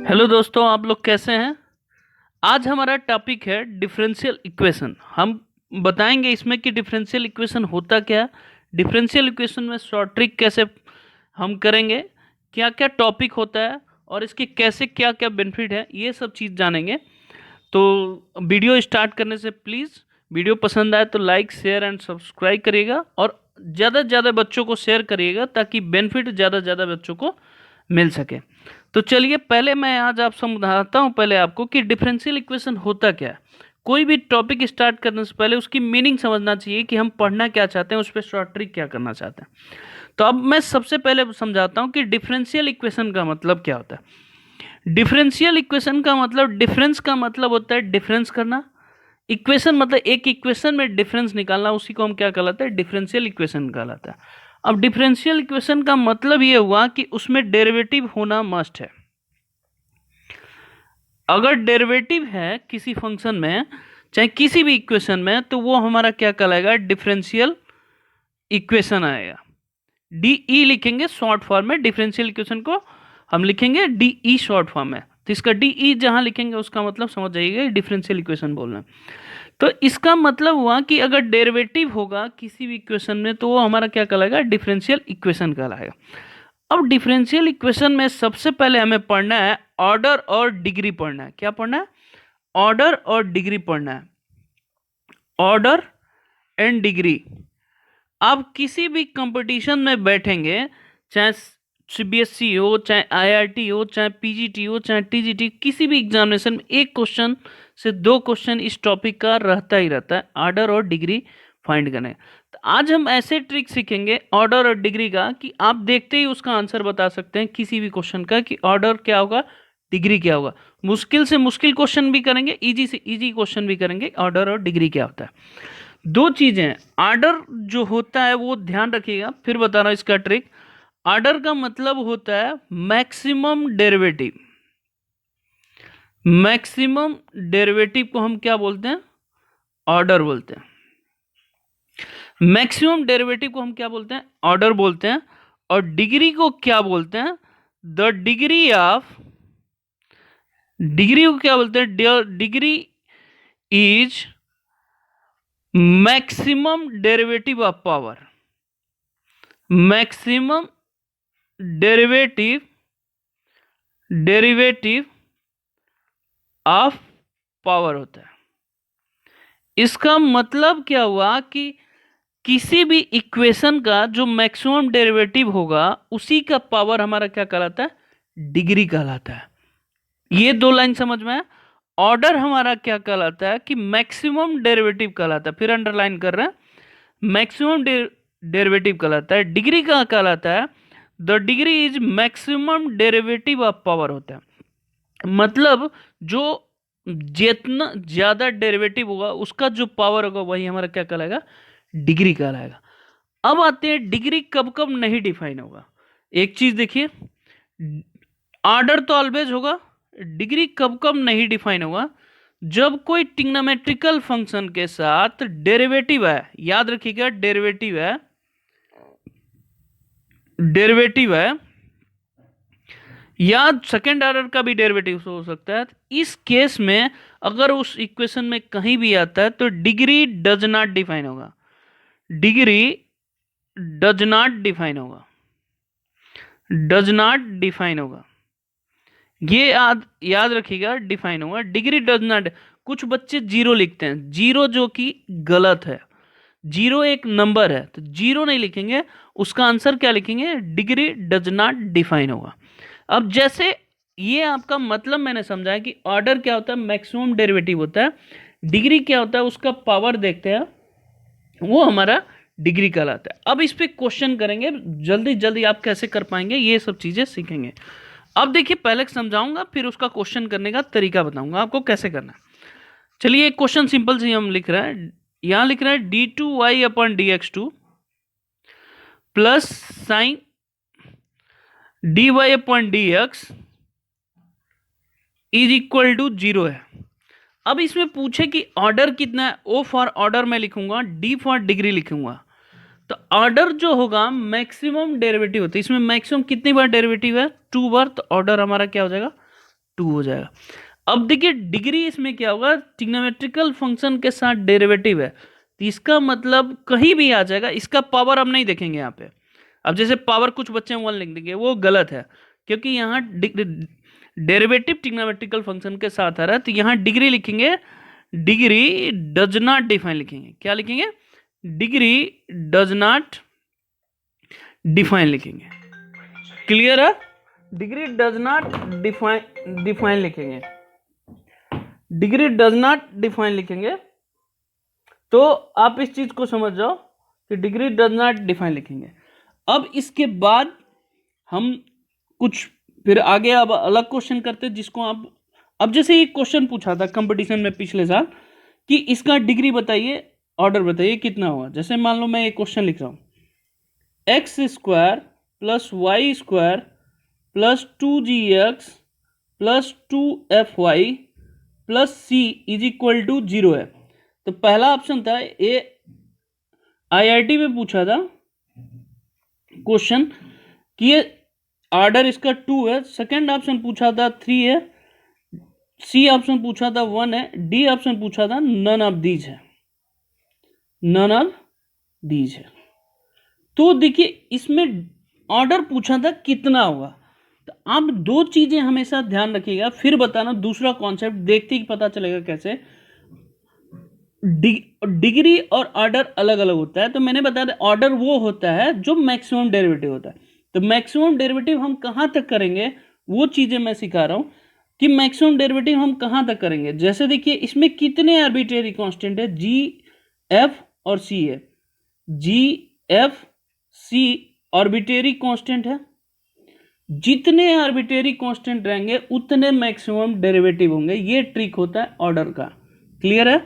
Hello दोस्तों, आप लोग कैसे हैं। आज हमारा टॉपिक है डिफरेंशियल इक्वेशन। हम बताएंगे इसमें कि डिफरेंशियल इक्वेशन होता क्या है, डिफरेंशियल इक्वेशन में शॉर्ट ट्रिक कैसे हम करेंगे, क्या क्या टॉपिक होता है और इसके कैसे क्या क्या बेनिफिट है, ये सब चीज़ जानेंगे। तो वीडियो स्टार्ट करने से प्लीज़ वीडियो पसंद आए तो लाइक शेयर एंड सब्सक्राइब करिएगा और ज़्यादा से ज़्यादा बच्चों को शेयर करिएगा ताकि बेनिफिट ज़्यादा से ज़्यादा बच्चों को मिल सके। तो चलिए पहले मैं आज आप समझाता हूँ पहले आपको कि डिफरेंशियल इक्वेशन होता क्या है। कोई भी टॉपिक स्टार्ट करने से पहले उसकी मीनिंग समझना चाहिए कि हम पढ़ना क्या चाहते हैं, उस पर शॉर्ट ट्रिक क्या करना चाहते हैं। तो अब मैं सबसे पहले समझाता हूँ कि डिफरेंशियल इक्वेशन का मतलब क्या होता है। डिफरेंशियल इक्वेशन का मतलब, डिफरेंस का मतलब होता है डिफरेंस करना, इक्वेशन मतलब एक इक्वेशन में डिफरेंस निकालना, उसी को हम क्या कहलाता है, डिफरेंशियल इक्वेशन कहलाता है। अब डिफरेंशियल इक्वेशन का मतलब ये हुआ कि उसमें डेरिवेटिव होना मस्ट है। अगर डेरिवेटिव है किसी फंक्शन में चाहे किसी भी इक्वेशन में तो वो हमारा क्या कहलाएगा, डिफरेंशियल इक्वेशन आएगा। डीई लिखेंगे शॉर्ट फॉर्म में, डिफरेंशियल इक्वेशन को हम लिखेंगे डीई शॉर्ट फॉर्म में। तो इसका डीई जहां लिखेंगे उसका मतलब समझ जाइएगा डिफरेंशियल इक्वेशन बोल रहे हैं। तो इसका मतलब हुआ कि अगर डेरिवेटिव होगा किसी भी इक्वेशन में तो वो हमारा क्या कहलाएगा, डिफरेंशियल इक्वेशन कहलाएगा। अब डिफरेंशियल इक्वेशन में सबसे पहले हमें पढ़ना है ऑर्डर और डिग्री पढ़ना है। क्या पढ़ना है, ऑर्डर और डिग्री पढ़ना है, ऑर्डर एंड डिग्री। आप किसी भी कंपटीशन में बैठेंगे, चाहे सीबीएसई हो, चाहे आईआईटी हो, चाहे पीजीटी हो, चाहे टीजीटी, किसी भी एग्जामिनेशन में एक क्वेश्चन से दो क्वेश्चन इस टॉपिक का रहता ही रहता है, ऑर्डर और डिग्री फाइंड करने। तो आज हम ऐसे ट्रिक सीखेंगे ऑर्डर और डिग्री का कि आप देखते ही उसका आंसर बता सकते हैं किसी भी क्वेश्चन का कि ऑर्डर क्या होगा, डिग्री क्या होगा। मुश्किल से मुश्किल क्वेश्चन भी करेंगे, इजी से इजी क्वेश्चन भी करेंगे, ऑर्डर और डिग्री क्या होता है। दो चीजें, ऑर्डर जो होता है वो ध्यान रखिएगा, फिर बता रहा हूं इसका ट्रिक। ऑर्डर का मतलब होता है मैक्सिमम डेरिवेटिव। मैक्सिमम डेरिवेटिव को हम क्या बोलते हैं, ऑर्डर बोलते हैं। मैक्सिमम डेरिवेटिव को हम क्या बोलते हैं, ऑर्डर बोलते हैं। और डिग्री को क्या बोलते हैं, द डिग्री ऑफ, डिग्री को क्या बोलते हैं, degree is maximum derivative of power. Maximum derivative, derivative of power होता है। इसका मतलब क्या हुआ कि किसी भी इक्वेशन का जो मैक्सिमम डेरिवेटिव होगा उसी का पावर हमारा क्या कहलाता है, डिग्री कहलाता है। ये दो लाइन समझ में है। ऑर्डर हमारा क्या कहलाता है कि मैक्सिमम डेरिवेटिव कहलाता है, फिर अंडरलाइन कर रहे हैं, मैक्सिमम डेरिवेटिव कहलाता है। डिग्री का कहलाता है the degree is maximum derivative of power होता है। मतलब जो जितना ज्यादा डेरिवेटिव होगा उसका जो पावर होगा वही हमारा क्या कहलाएगा, डिग्री कहलाएगा। अब आते हैं डिग्री कब कब नहीं डिफाइन होगा। एक चीज देखिए, ऑर्डर तो ऑलवेज होगा, डिग्री कब कब नहीं डिफाइन होगा, जब कोई ट्रिग्नोमेट्रिकल फंक्शन के साथ डेरिवेटिव है। याद रखिएगा डेरिवेटिव है, डेरिवेटिव है या सेकेंड ऑर्डर का भी डेरिवेटिव हो सकता है। इस केस में अगर उस इक्वेशन में कहीं भी आता है तो डिग्री डज नॉट डिफाइन होगा, डिग्री डज नॉट डिफाइन होगा, डज नॉट डिफाइन होगा। ये याद रखिएगा, डिफाइन होगा, डिग्री डज नॉट। कुछ बच्चे जीरो लिखते हैं, जीरो जो कि गलत है, जीरो एक नंबर है तो जीरो नहीं लिखेंगे, उसका आंसर क्या लिखेंगे, डिग्री डज नॉट डिफाइन होगा। अब जैसे ये आपका मतलब मैंने समझाया कि ऑर्डर क्या होता है, मैक्सिमम डेरिवेटिव होता है, डिग्री क्या होता है, उसका पावर देखते हैं, वो हमारा डिग्री कहलाता है। अब इस पे क्वेश्चन करेंगे, जल्दी जल्दी आप कैसे कर पाएंगे ये सब चीजें सीखेंगे। अब देखिए पहले समझाऊंगा फिर उसका क्वेश्चन करने का तरीका बताऊंगा आपको कैसे करना है। चलिए एक क्वेश्चन सिंपल से हम लिख रहे हैं, यहां लिख रहे हैं d2y upon dx2 plus sine dy upon dx is equal to 0 है। अब इसमें पूछे कि ऑर्डर कितना है, ओ फॉर ऑर्डर मैं लिखूंगा, डी फॉर डिग्री लिखूंगा। तो ऑर्डर जो होगा मैक्सिमम डेरिवेटिव होता है, इसमें मैक्सिमम कितनी बार डेरिवेटिव है, 2 बार, तो ऑर्डर हमारा क्या हो जाएगा, 2 हो जाएगा। अब देखिए डिग्री इसमें क्या होगा, ट्रिग्नोमेट्रिकल फंक्शन के साथ डेरिवेटिव है तो इसका मतलब कहीं भी आ जाएगा, इसका पावर हम नहीं देखेंगे यहाँ पे। अब जैसे पावर कुछ बच्चे 1 लिख देंगे, वो गलत है क्योंकि यहाँ डेरिवेटिव ट्रिग्नोमेट्रिकल फंक्शन के साथ आ रहा है, तो यहाँ डिग्री लिखेंगे, डिग्री डज नॉट डिफाइन लिखेंगे। क्या लिखेंगे? डिग्री डज नॉट डिफाइन लिखेंगे। क्लियर है? डिग्री डज नॉट डिफाइन लिखेंगे, डिग्री डज नॉट डिफाइन लिखेंगे। तो आप इस चीज को समझ जाओ कि डिग्री डज नॉट डिफाइन लिखेंगे। अब इसके बाद हम कुछ फिर आगे अब अलग क्वेश्चन करते हैं जिसको आप, अब जैसे एक क्वेश्चन पूछा था कंपटीशन में पिछले साल कि इसका डिग्री बताइए, ऑर्डर बताइए कितना हुआ। जैसे मान लो मैं एक क्वेश्चन लिख रहा हूं, x square plus y square plus 2gx plus 2fy plus c is equal to 0 है। तो पहला ऑप्शन था ए, आईआईटी में पूछा था क्वेश्चन कि ये ऑर्डर इसका 2 है, सेकंड ऑप्शन पूछा था 3 है, सी ऑप्शन पूछा था 1 है, डी ऑप्शन पूछा था नन ऑफ दीज है, नन ऑफ दीज है। तो देखिए इसमें ऑर्डर पूछा था कितना होगा। तो आप दो चीजें हमेशा ध्यान रखिएगा, फिर बताना दूसरा कॉन्सेप्ट, देखते ही पता चलेगा कैसे। डिग्री और ऑर्डर अलग अलग होता है। तो मैंने बताया ऑर्डर वो होता है जो मैक्सिमम डेरिवेटिव होता है। तो मैक्सिमम डेरिवेटिव हम कहां तक करेंगे वो चीजें मैं सिखा रहा हूं कि मैक्सिमम डेरिवेटिव हम कहां तक करेंगे। जैसे देखिए इसमें कितने आर्बिट्रेरी कांस्टेंट है, जी एफ और सी है, जी एफ सी आर्बिट्रेरी कांस्टेंट है। जितने आर्बिट्रेरी कांस्टेंट रहेंगे उतने मैक्सिमम डेरिवेटिव होंगे। ये ट्रिक होता है ऑर्डर का। क्लियर है?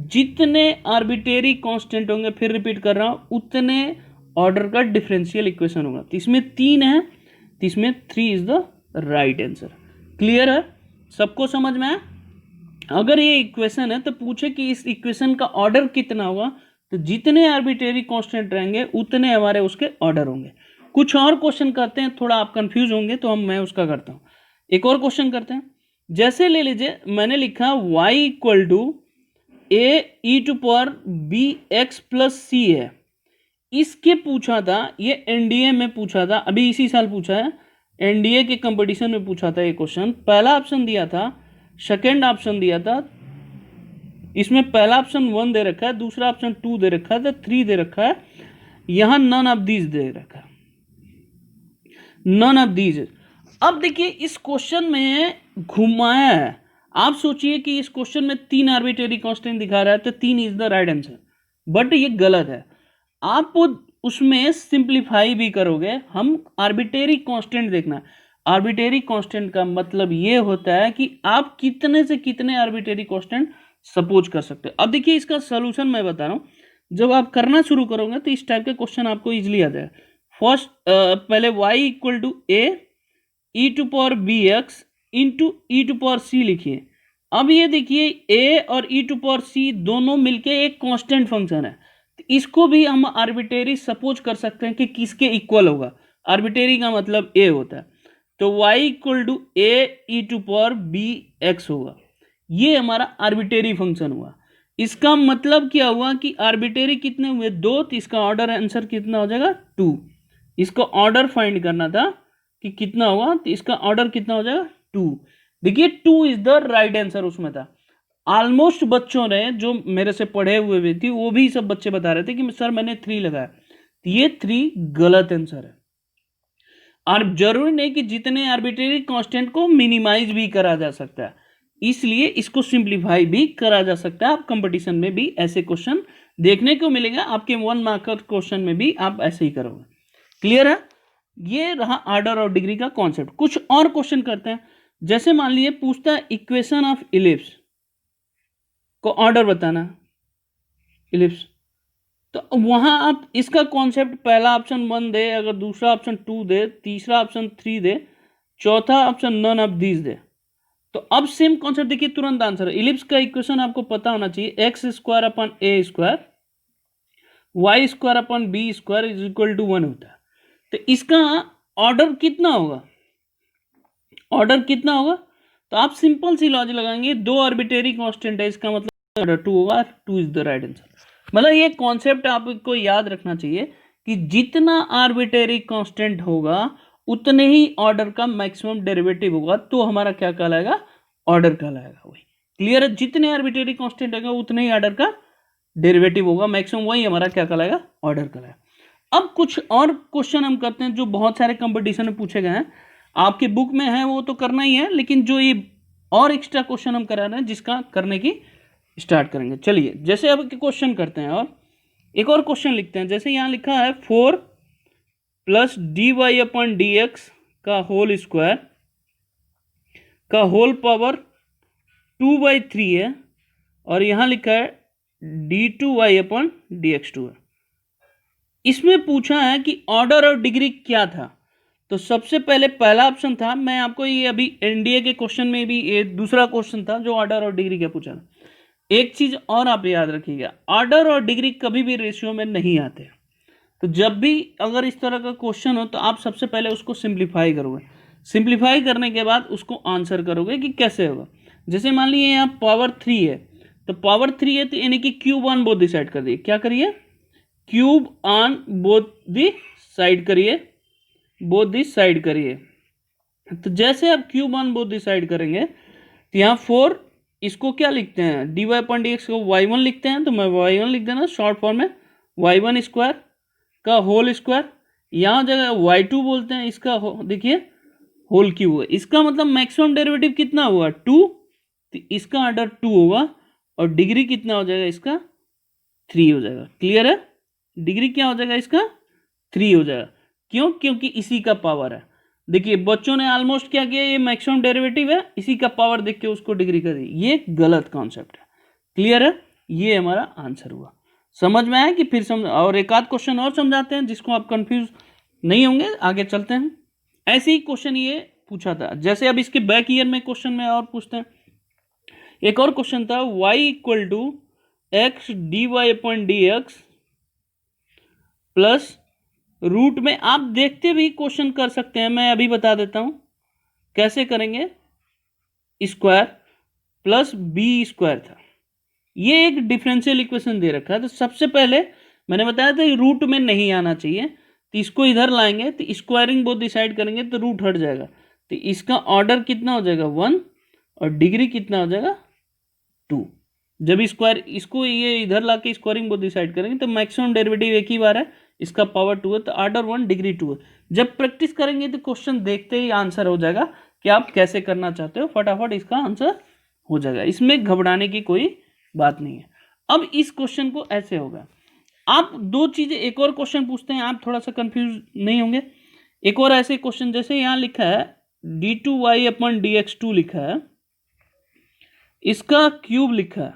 जितने आर्बिट्रेरी कांस्टेंट होंगे, फिर रिपीट कर रहा हूं, उतने ऑर्डर का डिफरेंशियल इक्वेशन होगा। तो इसमें 3 है, तो इसमें 3 is the right answer. Clear है? सबको समझ में आया? अगर ये इक्वेशन है तो पूछे कि इस इक्वेशन का ऑर्डर कितना होगा, तो जितने आर्बिट्रेरी कांस्टेंट रहेंगे उतने हमारे उसके ऑर्डर होंगे। कुछ और क्वेश्चन करते हैं, थोड़ा आप कंफ्यूज होंगे तो मैं उसका करता हूं। एक और क्वेश्चन करते हैं। जैसे ले लीजिए मैंने लिखा y equal to A E to power B X plus C है। इसके पूछा था, ये एनडीए में पूछा था, अभी इसी साल पूछा है, एनडीए के कंपटीशन में पूछा था ये क्वेश्चन। पहला ऑप्शन दिया था, सेकेंड ऑप्शन दिया था, इसमें पहला ऑप्शन 1 दे रखा है, दूसरा ऑप्शन 2 दे रखा है, तो 3 दे रखा है, यहां नन ऑफ दीज दे रखा है, नन ऑफ दीज। अब देखिए इस क्वेश्चन में घुमाया है। आप सोचिए कि इस क्वेश्चन में 3 आर्बिट्रेरी कांस्टेंट दिखा रहा है, तो 3 is the right answer, but ये गलत है। आप उसमें सिंप्लीफाई भी करोगे, हम आर्बिट्रेरी कांस्टेंट देखना। आर्बिट्रेरी कांस्टेंट का मतलब ये होता है कि आप कितने से कितने आर्बिट्रेरी कांस्टेंट सपोज कर सकते हो। अब देखिए इसका सोल्यूशन मैं बता रहा हूं, जब आप करना शुरू करोगे तो इस टाइप के क्वेश्चन आपको इजिली आ जाएगा। फर्स्ट पहले y equal to A E to power B X into E to power C लिखिए। अब ये देखिए a और ई टू पावर सी दोनों मिलके एक कांस्टेंट फंक्शन है, तो इसको भी हम आर्बिट्रेरी सपोज कर सकते हैं कि किसके इक्वल होगा। आर्बिट्रेरी का मतलब a होता है, तो y equal to A E to power B x होगा। ये हमारा आर्बिट्रेरी फंक्शन हुआ। इसका मतलब क्या हुआ कि आर्बिट्रेरी कितने हुए, 2, तो इसका ऑर्डर आंसर कितना हो जाएगा, 2। इसको ऑर्डर फाइंड करना था कि कितना होगा, तो इसका ऑर्डर कितना हो जाएगा, 2। देखिए 2 इज द राइट आंसर उसमें था। ऑलमोस्ट बच्चों ने जो मेरे से पढ़े हुए भी थी वो भी सब बच्चे बता रहे थे कि सर मैंने 3 लगाया, तो ये 3 गलत आंसर है। और जरूरी नहीं कि जितने आर्बिट्रेरी कांस्टेंट को मिनिमाइज भी करा जा सकता है, इसलिए इसको सिंप्लीफाई भी करा जा सकता है। आप कंपटीशन में भी ऐसे क्वेश्चन देखने को मिलेगा, आपके 1 मार्कर क्वेश्चन में भी आप ऐसे ही करोगे। क्लियर है? ये रहा ऑर्डर और डिग्री का कॉन्सेप्ट। कुछ और क्वेश्चन करते हैं। जैसे मान लीजिए पूछता है इक्वेशन ऑफ इलिप्स को ऑर्डर बताना, इलिप्स, तो वहां आप इसका कॉन्सेप्ट पहला ऑप्शन 1 दे, अगर दूसरा ऑप्शन 2 दे, तीसरा ऑप्शन 3 दे, चौथा ऑप्शन नन ऑफ दीज दे, तो अब सेम कॉन्सेप्ट देखिए तुरंत आंसर है। इलिप्स का इक्वेशन आपको पता होना चाहिए, x square upon a square y square upon b square is equal to 1 होता है। तो इसका ऑर्डर कितना होगा, ऑर्डर कितना होगा, तो आप सिंपल सी लॉजिक लगाएंगे, दो आर्बिट्रेरी कांस्टेंट है, इसका मतलब 2 होगा, 2 इज द राइट आंसर। मतलब ये कॉन्सेप्ट आपको याद रखना चाहिए कि जितना आर्बिट्रेरी कांस्टेंट होगा उतने ही ऑर्डर का मैक्सिमम डेरिवेटिव होगा, तो हमारा क्या कहलाएगा, ऑर्डर कहलाएगा। वही क्लियर है, जितने आर्बिट्रेरी कांस्टेंट होगा उतने ही ऑर्डर का डेरिवेटिव होगा मैक्सिमम, वही हमारा क्या कहलाएगा, ऑर्डर कहलाएगा। अब कुछ और क्वेश्चन हम करते हैं जो बहुत सारे कंपटीशन में पूछे गए हैं, आपकी बुक में है वो तो करना ही है, लेकिन जो ये और एक्स्ट्रा क्वेश्चन हम करा रहे हैं जिसका करने की स्टार्ट करेंगे। चलिए जैसे अब क्वेश्चन करते हैं और एक और क्वेश्चन लिखते हैं। जैसे यहाँ लिखा है 4 plus d y upon d x का होल स्क्वायर का होल पावर 2/3 है, और यहाँ लिखा है d2y अपॉन dx2 है। इसमें पूछा है कि ऑर्डर और डिग्री क्या था। तो सबसे पहले पहला ऑप्शन था, मैं आपको ये अभी एनडीए के क्वेश्चन में भी ये दूसरा क्वेश्चन था जो ऑर्डर और डिग्री का पूछा था। एक चीज और आप याद रखिएगा, ऑर्डर और डिग्री कभी भी रेशियो में नहीं आते। तो जब भी अगर इस तरह का क्वेश्चन हो तो आप सबसे पहले उसको सिंप्लीफाई करोगे, सिंप्लीफाई करने के बाद उसको आंसर करोगे कि कैसे होगा। जैसे मान लीजिए यहाँ पावर 3 है, तो पावर 3 है तो यानी कि cube on both the side कर दिए, क्या करिए, cube on both the side करिए, बोथ दी साइड करिए। तो जैसे आप cube on both the side करेंगे तो यहाँ 4, इसको क्या लिखते हैं, d y upon d x को y1 लिखते हैं, तो मैं y1 लिख देना शॉर्ट फॉर्म में, y1 स्क्वायर का होल स्क्वायर, यहाँ जगह y2 बोलते हैं, इसका देखिए होल क्यूब है। इसका मतलब मैक्सिमम डेरिवेटिव कितना हुआ, 2, तो इसका ऑर्डर 2 होगा, और डिग्री कितना हो जाएगा इसका, 3 हो जाएगा। क्लियर है, डिग्री क्या हो जाएगा इसका, 3 हो जाएगा। क्यों, क्योंकि इसी का पावर है। देखिए बच्चों ने ऑलमोस्ट क्या किया, ये मैक्सिमम डेरिवेटिव है, इसी का पावर देख के उसको डिग्री कर दी, ये गलत कॉन्सेप्ट है। क्लियर है, ये हमारा आंसर हुआ। समझ में आया कि फिर समझ, और एक आध क्वेश्चन और समझाते हैं जिसको आप कंफ्यूज नहीं होंगे, आगे चलते हैं। ऐसे ही क्वेश्चन ये पूछा था, जैसे अब इसके बैक ईयर में क्वेश्चन में और पूछते हैं। एक और क्वेश्चन था y equal to x d y upon d x plus root में, आप देखते भी क्वेश्चन कर सकते हैं, मैं अभी बता देता हूं कैसे करेंगे, स्क्वायर प्लस बी स्क्वायर था। ये एक डिफरेंशियल इक्वेशन दे रखा है, तो सबसे पहले मैंने बताया था रूट में नहीं आना चाहिए, तो इसको इधर लाएंगे, तो स्क्वायरिंग बोथ डिसाइड करेंगे तो रूट हट जाएगा, तो इसका ऑर्डर कितना हो जाएगा 1, और डिग्री कितना हो जाएगा 2। जब स्क्वायर इसको ये इधर ला के स्क्वायरिंग बोथ डिसाइड करेंगे तो मैक्सिमम डेरिवेटिव एक ही बार है, इसका पावर 2 है, तो ऑर्डर 1 डिग्री 2 है। जब प्रैक्टिस करेंगे तो क्वेश्चन देखते ही आंसर हो जाएगा कि आप कैसे करना चाहते हो, फटाफट इसका आंसर हो जाएगा, इसमें घबराने की कोई बात नहीं है। अब इस क्वेश्चन को ऐसे होगा, आप दो चीजें, एक और क्वेश्चन पूछते हैं, आप थोड़ा सा कंफ्यूज नहीं होंगे। एक और ऐसे क्वेश्चन, जैसे यहाँ लिखा है d2y अपॉन dx2 लिखा है, इसका क्यूब लिखा है,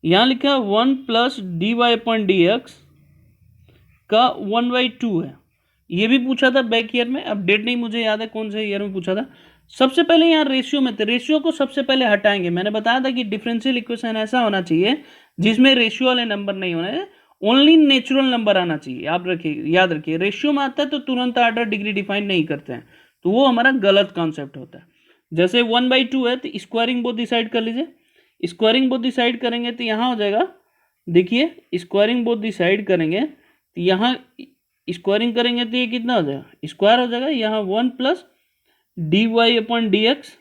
यहाँ लिखा है 1 plus d y upon d x का 1/2 है। ये भी पूछा था बैक ईयर में, अब डेट नहीं मुझे याद है कौन से ईयर में पूछा था। सबसे पहले यहाँ रेशियो में थे, रेशियो को सबसे पहले हटाएंगे। मैंने बताया था कि डिफरेंशियल इक्वेशन ऐसा होना चाहिए जिसमें रेशियो वाले नंबर नहीं होने, ओनली नेचुरल नंबर आना चाहिए। आप रखिए, याद रखिए, रेशियो में आता है तो तुरंत ऑर्डर डिग्री डिफाइन नहीं करते हैं, तो वो हमारा गलत कॉन्सेप्ट होता है। जैसे 1/2 है तो स्क्वायरिंग बोथ डिसाइड कर लीजिए, स्क्वायरिंग बोथ डिसाइड करेंगे तो यहाँ हो जाएगा, देखिए स्क्वायरिंग बोथ डिसाइड करेंगे तो यहाँ स्क्वायरिंग करेंगे तो ये कितना हो जाएगा, स्क्वायर हो जाएगा, यहाँ 1 plus d y upon d x,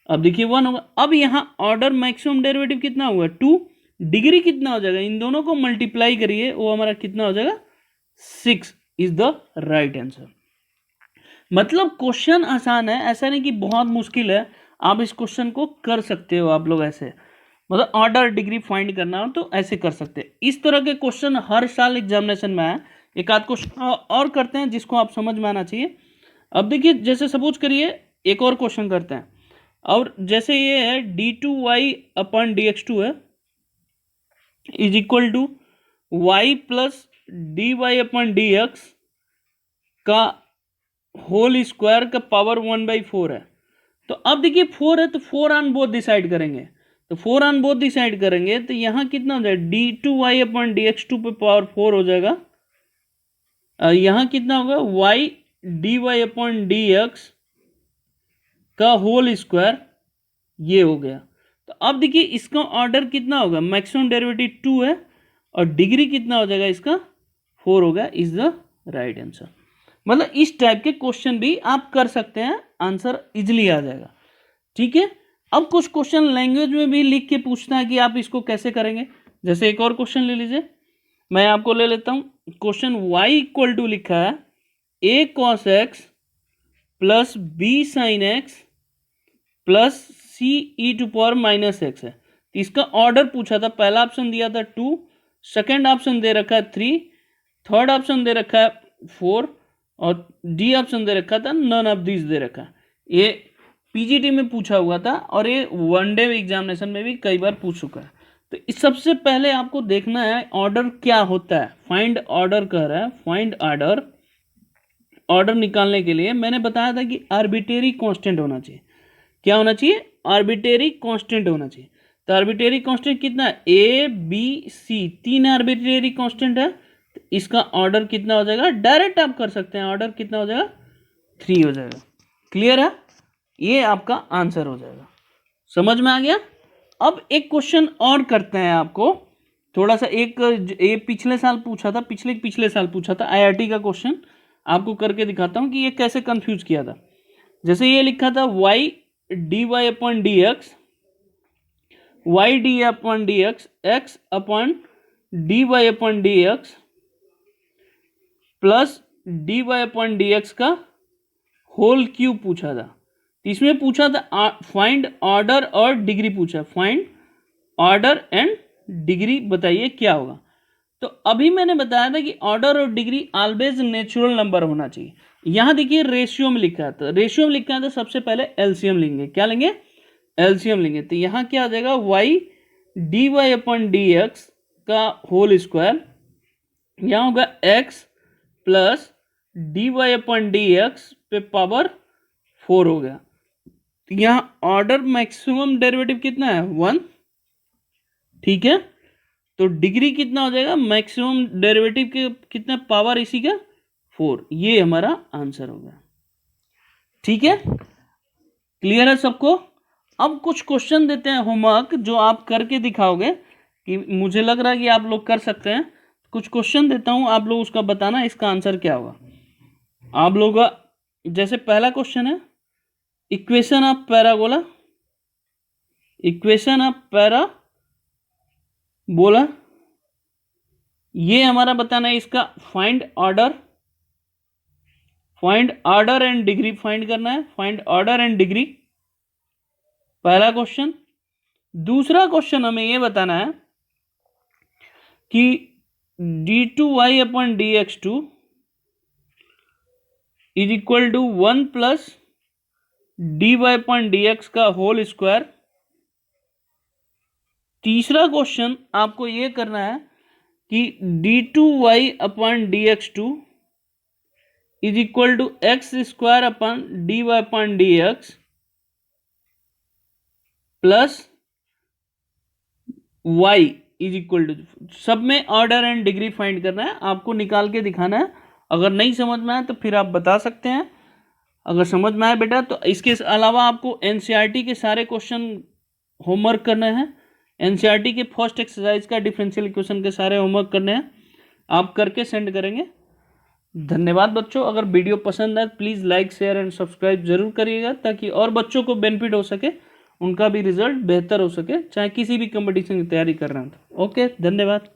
अब देखिए 1 होगा। अब यहाँ ऑर्डर मैक्सिमम डेरिवेटिव कितना हुआ 2, डिग्री कितना हो जाएगा, इन दोनों को मल्टीप्लाई करिए, वो हमारा कितना हो जाएगा 6 इज द राइट आंसर। मतलब क्वेश्चन आसान है, ऐसा नहीं कि बहुत मुश्किल है, आप इस क्वेश्चन को कर सकते हो। आप लोग ऐसे, मतलब ऑर्डर डिग्री फाइंड करना हो तो ऐसे कर सकते हैं। इस तरह के क्वेश्चन हर साल एग्जामिनेशन में आए। एक आध क्वेश्चन और करते हैं जिसको आप समझ में आना चाहिए। अब देखिए, जैसे सपोज करिए एक और क्वेश्चन करते हैं, और जैसे ये है d2y अपॉन dx2 है is equal to y plus d y upon d x का होल स्क्वायर का पावर 1/4 है। तो अब देखिए 4 है तो 4 ऑन बोथ डिसाइड करेंगे, तो 4 ऑन बोथ डिसाइड करेंगे तो यहाँ कितना हो जाएगा, d2y अपॉन dx2 पे पावर 4 हो जाएगा, यहाँ कितना होगा y dy अपॉन dx का होल स्क्वायर ये हो गया। तो अब देखिए इसका ऑर्डर कितना होगा, मैक्सिमम डेरिवेटिव 2 है और डिग्री कितना हो जाएगा इसका 4 होगा, इज द राइट आंसर। मतलब इस टाइप के क्वेश्चन भी आप कर सकते हैं, आंसर इजिली आ जाएगा। ठीक है, अब कुछ क्वेश्चन लैंग्वेज में भी लिख के पूछता है कि आप इसको कैसे करेंगे। जैसे एक और क्वेश्चन ले लीजिए, मैं आपको ले लेता हूं क्वेश्चन। y इक्वल टू लिखा है a cos x plus b sin x plus c e to power minus x है। तो इसका ऑर्डर पूछा था, पहला ऑप्शन दिया था 2, सेकेंड ऑप्शन दे रखा है 3, थर्ड ऑप्शन दे रखा है 4 और डी ऑप्शन दे रखा था नन ऑफ दिस दे रखा है। ये पीजीटी में पूछा हुआ था और ये वनडे एग्जामिनेशन में भी कई बार पूछ चुका है। तो इस सबसे पहले आपको देखना है ऑर्डर क्या होता है। फाइंड ऑर्डर कह रहा है, फाइंड ऑर्डर। ऑर्डर निकालने के लिए मैंने बताया था कि आर्बिट्रेरी कांस्टेंट होना चाहिए। क्या होना चाहिए, आर्बिट्रेरी कांस्टेंट होना चाहिए। तो आर्बिट्रेरी कांस्टेंट कितना है, a b c, 3 arbitrary constant है। तो इसका ऑर्डर कितना हो जाएगा, डायरेक्ट आप कर सकते हैं, ऑर्डर कितना हो जाएगा 3 हो जाएगा। क्लियर है, ये आपका आंसर हो जाएगा। समझ में आ गया। अब एक क्वेश्चन और करते हैं आपको थोड़ा सा, ये पिछले साल पूछा था, पिछले साल पूछा था आईआईटी का क्वेश्चन, आपको करके दिखाता हूं कि ये कैसे कंफ्यूज किया था। जैसे ये लिखा था y dy upon d x, y d upon d x, x upon d y upon d x plus d y upon d x का होल क्यूब पूछा था। इसमें पूछा था फाइंड ऑर्डर और डिग्री पूछा, फाइंड ऑर्डर एंड डिग्री बताइए क्या होगा। तो अभी मैंने बताया था कि ऑर्डर और डिग्री ऑलवेज नेचुरल नंबर होना चाहिए। यहां देखिए रेशियो में लिखा है, तो रेशियो में लिखा है तो सबसे पहले एलसीएम लेंगे। क्या लेंगे, एलसीएम लेंगे। तो यहां क्या आ जाएगा, y d y upon d x का होल स्क्वायर, यहां होगा x plus d y upon d x पे पावर 4 हो गया। तो यहां ऑर्डर मैक्सिमम डेरिवेटिव कितना है 1, ठीक है। तो डिग्री कितना हो जाएगा, मैक्सिमम डेरिवेटिव के कितना पावर इसी का 4, ये हमारा आंसर होगा। ठीक है, क्लियर है सबको। अब कुछ क्वेश्चन देते हैं होमवर्क जो आप करके दिखाओगे कि मुझे लग रहा है कि आप लोग कर सकते हैं। कुछ क्वेश्चन देता हूं, आप लोग उसका बताना इसका आंसर क्या होगा आप लोग का। जैसे पहला क्वेश्चन है equation of parabola, equation of parabola, ये हमारा बताना है। इसका find order, find order and degree find करना है, फाइंड ऑर्डर एंड डिग्री, पहला क्वेश्चन। दूसरा क्वेश्चन हमें यह बताना है कि d2y upon dx2 is equal to 1 plus dy upon dx का होल स्क्वायर। तीसरा क्वेश्चन आपको यह करना है कि d2y upon dx2 is equal to x square upon dy upon dx plus y is equal to, सब में ऑर्डर एंड डिग्री फाइंड करना है, आपको निकाल के दिखाना है। अगर नहीं समझ में आए तो फिर आप बता सकते हैं, अगर समझ में आए बेटा तो इसके अलावा आपको एनसीईआरटी के सारे क्वेश्चन होमवर्क करने हैं। एनसीईआरटी के फर्स्ट एक्सरसाइज का डिफरेंशियल इक्वेशन के सारे होमवर्क करने हैं, आप करके सेंड करेंगे। धन्यवाद बच्चों। अगर वीडियो पसंद आए please like share and subscribe जरूर करिएगा ताकि और बच्चों को बेनिफिट हो सके, उनका भी रिजल्ट बेहतर हो सके, चाहे किसी भी कंपटीशन की तैयारी कर रहे हैं तो। ओके, धन्यवाद।